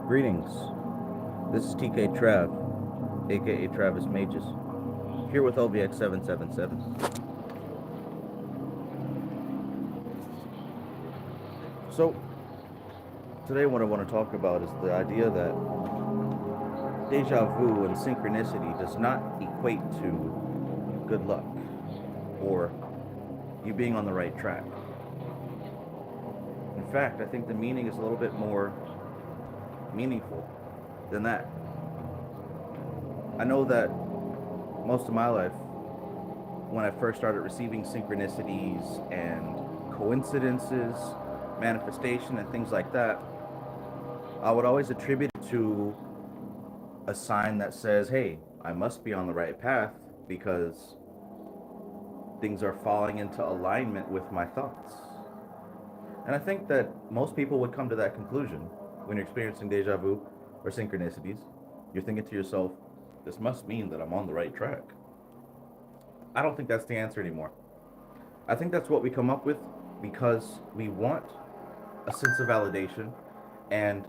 Greetings. This is TK Trav, aka Travis Magus, here with LVX777. So, today what I want to talk about is the idea that deja vu and synchronicity does not equate to good luck or you being on the right track. In fact, I think the meaning is a little bit more meaningful than that. I know that most of my life, when I first started receiving synchronicities and coincidences, manifestation, and things like that, I would always attribute it to a sign that says, hey, I must be on the right path because things are falling into alignment with my thoughts. And I think that most people would come to that conclusion when you're experiencing deja vu or synchronicities. You're thinking to yourself, this must mean that I'm on the right track. I don't think that's the answer anymore. I think that's what we come up with because we want a sense of validation and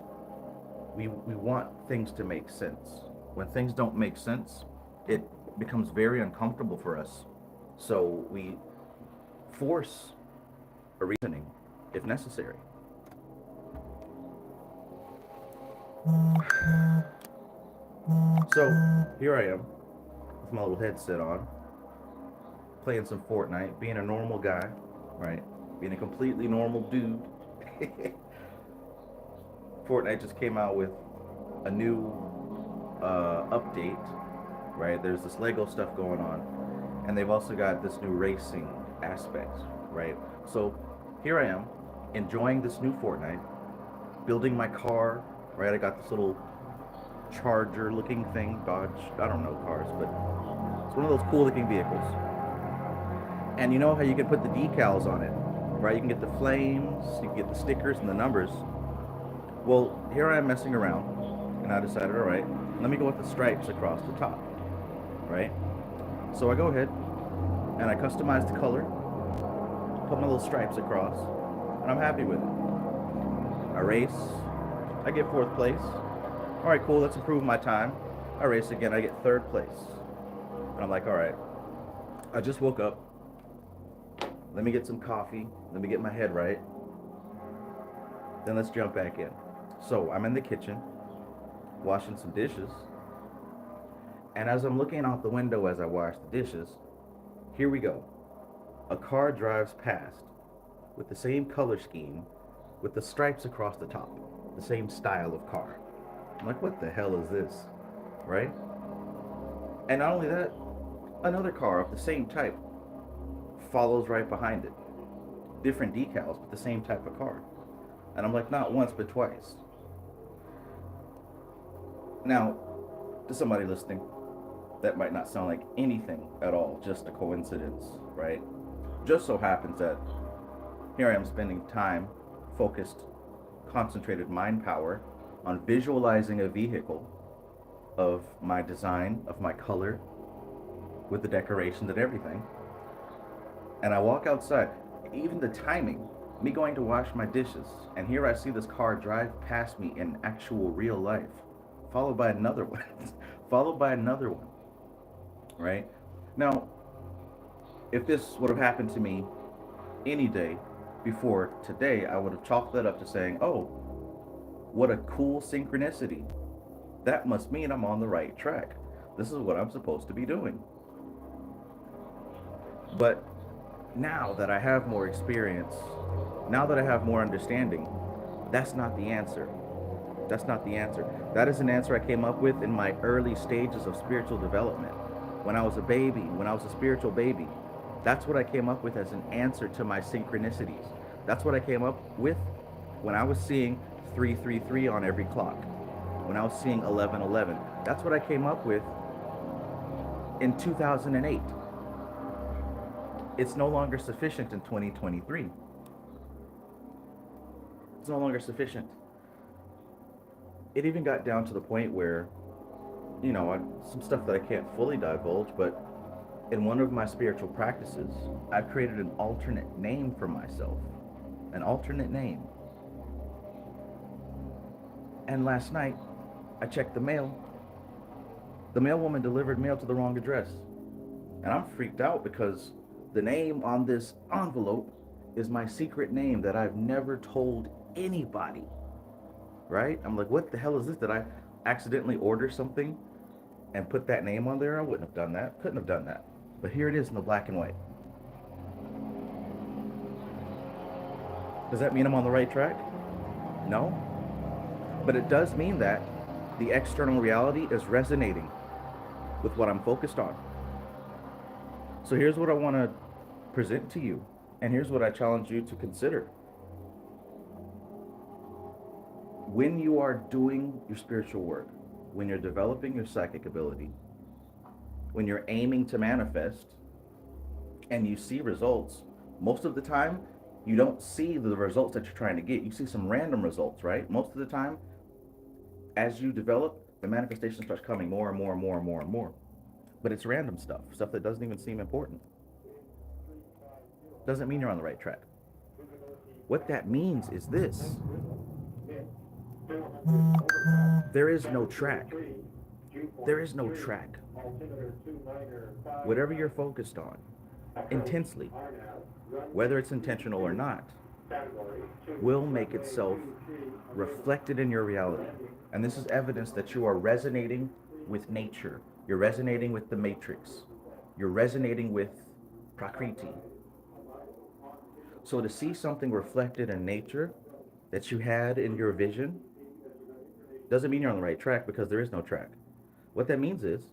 we want things to make sense. When things don't make sense, it becomes very uncomfortable for us. So we force a reasoning if necessary. So here I am with my little headset on, playing some Fortnite, being a normal guy, right? Being a completely normal dude. Fortnite just came out with a new update, right? There's this Lego stuff going on, and they've also got this new racing aspect, right? So here I am, enjoying this new Fortnite, building my car, right? I got this little Charger looking thing, Dodge, I don't know cars, but it's one of those cool looking vehicles. And you know how you can put the decals on it, right? You can get the flames, you can get the stickers and the numbers. Well, here I am messing around, and I decided, all right, let me go with the stripes across the top, right? So I go ahead and I customize the color, put my little stripes across, and I'm happy with it. I race, I get fourth place. All right, cool, let's improve my time. I race again, I get third place. And I'm like, all right, I just woke up. Let me get some coffee. Let me get my head right. Then let's jump back in. So I'm in the kitchen, washing some dishes. And as I'm looking out the window as I wash the dishes, here we go. A car drives past with the same color scheme, with the stripes across the top, the same style of car. I'm like, what the hell is this? Right? And not only that, another car of the same type follows right behind it. Different decals, but the same type of car. And I'm like, not once, but twice. Now, to somebody listening, that might not sound like anything at all, just a coincidence, right? Just so happens that here I am spending time, focused, concentrated mind power on visualizing a vehicle of my design, of my color, with the decorations and everything. And I walk outside, even the timing, me going to wash my dishes, and here I see this car drive past me in actual real life, followed by another one, followed by another one, right? Now, if this would have happened to me any day before today, I would have chalked that up to saying, oh, what a cool synchronicity. That must mean I'm on the right track. This is what I'm supposed to be doing. But now that I have more experience, now that I have more understanding, that's not the answer. That's not the answer. That is an answer I came up with in my early stages of spiritual development. When I was a baby, when I was a spiritual baby, that's what I came up with as an answer to my synchronicities. That's what I came up with when I was seeing 333 on every clock, when I was seeing 1111. That's what I came up with in 2008. It's no longer sufficient in 2023. It's no longer sufficient. It even got down to the point where, some stuff that I can't fully divulge, but in one of my spiritual practices, I've created an alternate name for myself. An alternate name. And last night, I checked the mail. The mailwoman delivered mail to the wrong address. And I'm freaked out because the name on this envelope is my secret name that I've never told anybody, right? I'm like, what the hell is this? Did I accidentally order something and put that name on there? I wouldn't have done that. Couldn't have done that. But here it is in the black and white. Does that mean I'm on the right track? No. But it does mean that the external reality is resonating with what I'm focused on. So here's what I want to present to you, and here's what I challenge you to consider. When you are doing your spiritual work, when you're developing your psychic ability, when you're aiming to manifest and you see results, most of the time you don't see the results that you're trying to get. You see some random results, right? Most of the time, as you develop, the manifestation starts coming more and more and more and more and more. But it's random stuff that doesn't even seem important. Doesn't mean you're on the right track. What that means is this: there is no track. There is no track. Whatever you're focused on intensely, whether it's intentional or not, will make itself reflected in your reality. And this is evidence that you are resonating with nature. You're resonating with the matrix. You're resonating with Prakriti. So to see something reflected in nature that you had in your vision doesn't mean you're on the right track, because there is no track. What that means is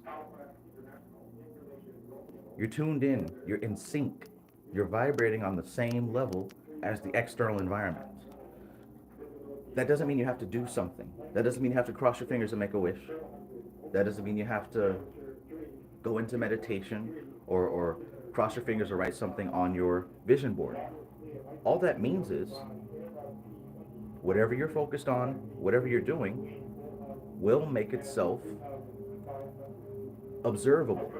you're tuned in, you're in sync, you're vibrating on the same level as the external environment. That doesn't mean you have to do something. That doesn't mean you have to cross your fingers and make a wish. That doesn't mean you have to go into meditation or cross your fingers or write something on your vision board. All that means is whatever you're focused on, whatever you're doing, will make itself observable.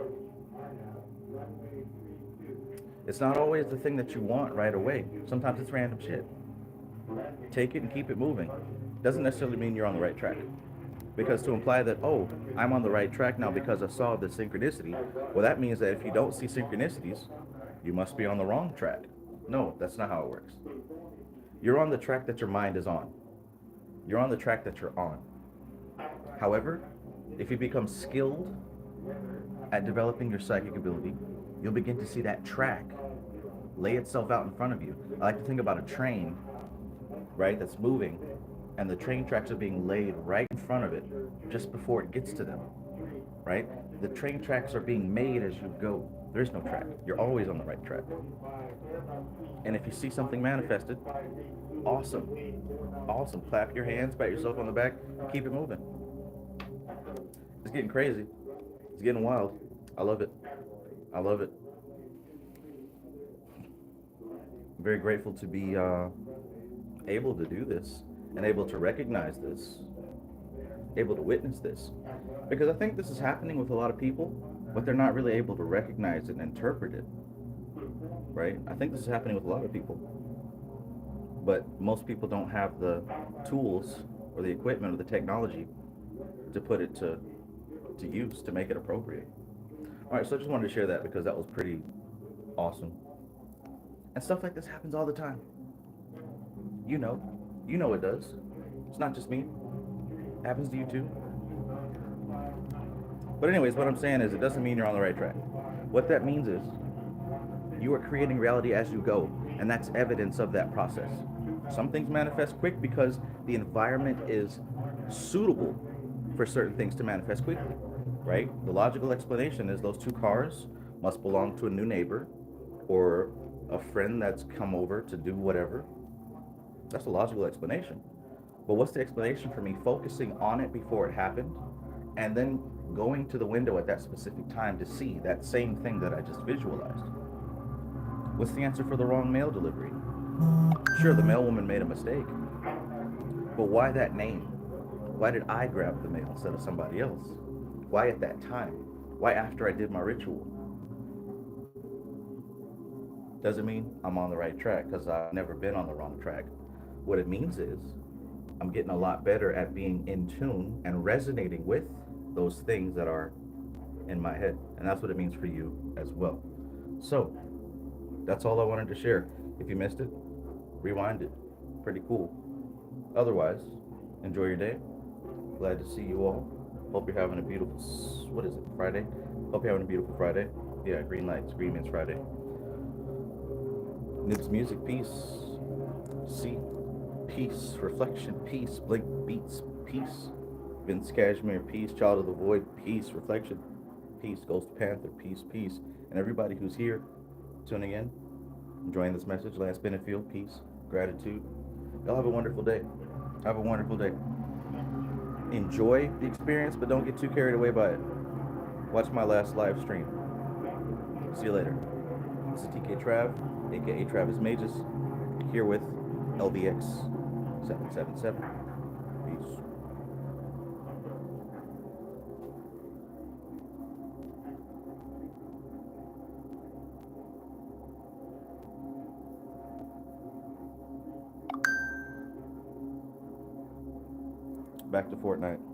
It's not always the thing that you want right away. Sometimes it's random shit. Take it and keep it moving. Doesn't necessarily mean you're on the right track. Because to imply that, oh, I'm on the right track now because I saw the synchronicity, well, that means that if you don't see synchronicities, you must be on the wrong track. No, that's not how it works. You're on the track that your mind is on. You're on the track that you're on. However, if you become skilled at developing your psychic ability, you'll begin to see that track lay itself out in front of you. I like to think about a train, right, that's moving, and the train tracks are being laid right in front of it just before it gets to them, right? The train tracks are being made as you go. There is no track. You're always on the right track. And if you see something manifested, awesome. Awesome. Clap your hands, pat yourself on the back, and keep it moving. It's getting crazy. It's getting wild. I love it. I love it. I'm very grateful to be able to do this and able to recognize this, able to witness this. Because I think this is happening with a lot of people, but they're not really able to recognize it and interpret it, right? I think this is happening with a lot of people. But most people don't have the tools or the equipment or the technology to put it to use to make it appropriate. All right, so I just wanted to share that because that was pretty awesome. And stuff like this happens all the time. You know it does. It's not just me. It happens to you too. But anyways, what I'm saying is it doesn't mean you're on the right track. What that means is you are creating reality as you go, and that's evidence of that process. Some things manifest quick because the environment is suitable for certain things to manifest quickly, right? The logical explanation is those two cars must belong to a new neighbor or a friend that's come over to do whatever. That's a logical explanation. But what's the explanation for me focusing on it before it happened and then going to the window at that specific time to see that same thing that I just visualized? What's the answer for the wrong mail delivery? Sure, the mailwoman made a mistake, but why that name? Why did I grab the mail instead of somebody else? Why at that time? Why after I did my ritual? Doesn't mean I'm on the right track, because I've never been on the wrong track. What it means is I'm getting a lot better at being in tune and resonating with those things that are in my head. And that's what it means for you as well. So, that's all I wanted to share. If you missed it, rewind it. Pretty cool. Otherwise, enjoy your day. Glad to see you all. Hope you're having a beautiful, what is it, Friday? Hope you're having a beautiful Friday. Yeah, green lights, green means Friday. Nibs music, peace. C, peace. Reflection, peace. Blink beats, peace. Vince Cashmere, peace. Child of the Void, peace. Reflection, peace. Ghost Panther, peace, peace. And everybody who's here tuning in, enjoying this message, Lance Benefield, peace, gratitude. Y'all have a wonderful day. Have a wonderful day. Enjoy the experience, but don't get too carried away by it. Watch my last live stream. See you later. This is TK Trav, aka Travis Magus, here with LVX777. Peace. Back to Fortnite.